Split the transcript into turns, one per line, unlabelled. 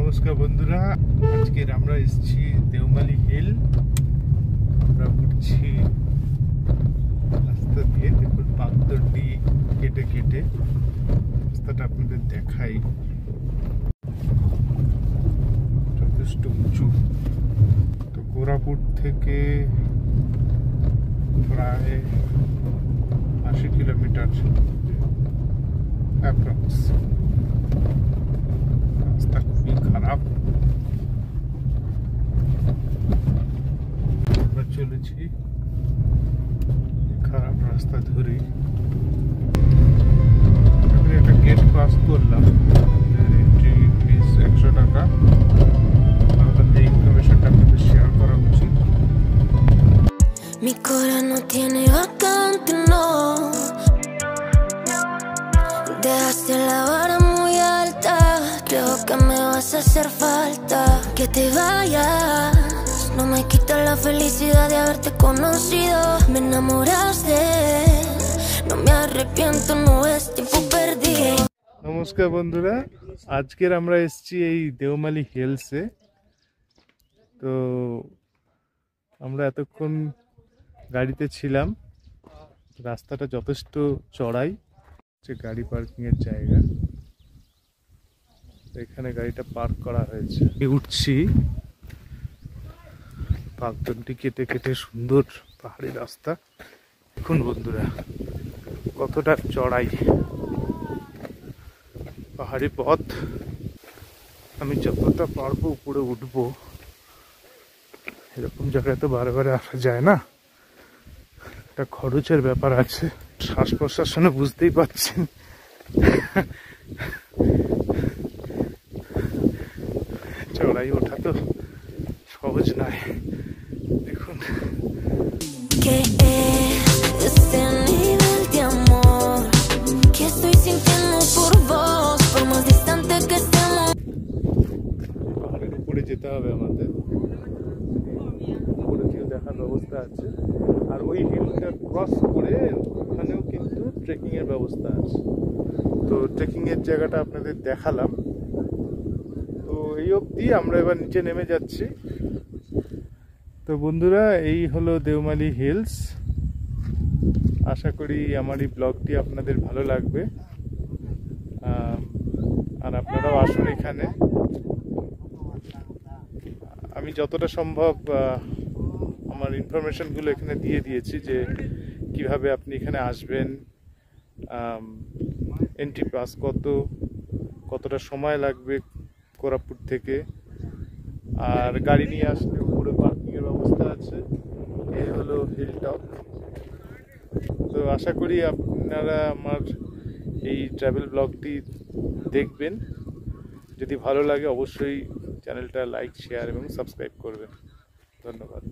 নমস্কার বন্ধুরা, আজকের আমরা এসেছি দেওমালি হিল। আমরা উঠছি রাস্তা দিয়ে, দেখুন পাথরটি কেটে কেটে রাস্তাটা আপনাদের দেখাই, যথেষ্ট উঁচু। তো কোরাপুট থেকে প্রায় 80 কিলোমিটার অ্যাপ্রক্স। রাস্তা খুবই খারাপ। আমরা চলেছি খারাপ রাস্তা ধরে। একটা গেট ক্রস করলাম, এন্ট্রি ফিস 100 টাকা। তাহলে ইনফরমেশনটা আপনাদের শেয়ার করা উচিত।
Mi cora no tiene vacante, no. Dejaste la vara muy alta. Creo que me vas a hacer falta. Que te vayas no me quita la felicidad de haberte conocido. Me enamoraste, no me arrepiento, no es tiempo perdido.
নমস্কার বন্ধুরা, আজকের আমরা এসেছি এই দেওমালি হিলসে। তো আমরা এতক্ষণ গাড়িতে ছিলাম। রাস্তাটা যথেষ্ট চড়াই, যে গাড়ি পার্কিংয়ের জায়গা। এখানে গাড়িটা পার্ক করা হয়েছে। উঠছি পাকদনটি কেটে কেটে, সুন্দর পাহাড়ি রাস্তা। দেখুন বন্ধুরা কতটা চড়াই পাহাড়ি পথ। আমি যতটা পারবো উপরে উঠবো। এরকম জায়গায় তো বারে বারে আসা যায় না, একটা খরচের ব্যাপার আছে। শ্বাস প্রশ্বাসনে বুঝতেই পারছেন চড়াই ওঠা তো সহজ নয়। দেখুন
¿Qué es este nivel de amor que estoy sintiendo por vos, por más distante que estemos?
পাহাড়ের উপরে যেতে হবে আমাদের, উপরে গিয়ে দেখার ব্যবস্থা আছে। আর ওই হিলটা ক্রস করে ওখানেও কিন্তু ট্রেকিং এর ব্যবস্থা আছে। তো ট্রেকিং এর জায়গাটা আপনাদের দেখালাম। তো এই অবধি, আমরা এবার নিচে নেমে যাচ্ছি। তো বন্ধুরা, এই হলো দেওমালি হিলস। আশা করি আমার এই ব্লগটি আপনাদের ভালো লাগবে। আর আপনারাও আসুন এখানে। আমি যতটা সম্ভব আমার ইনফরমেশনগুলো এখানে দিয়ে দিয়েছি, যে কিভাবে আপনি এখানে আসবেন, এন্ট্রি পাস কতটা সময় লাগবে কোরাপুট থেকে, আর গাড়ি নিয়ে আসলে উপরে পার্কিংয়ের ব্যবস্থা আছে। এই হলো হিল টপ। তো আশা করি আপনারা আমার এই ট্রাভেল ব্লগটি দেখবেন। যদি ভালো লাগে অবশ্যই চ্যানেলটা লাইক, শেয়ার এবং সাবস্ক্রাইব করবেন। ধন্যবাদ।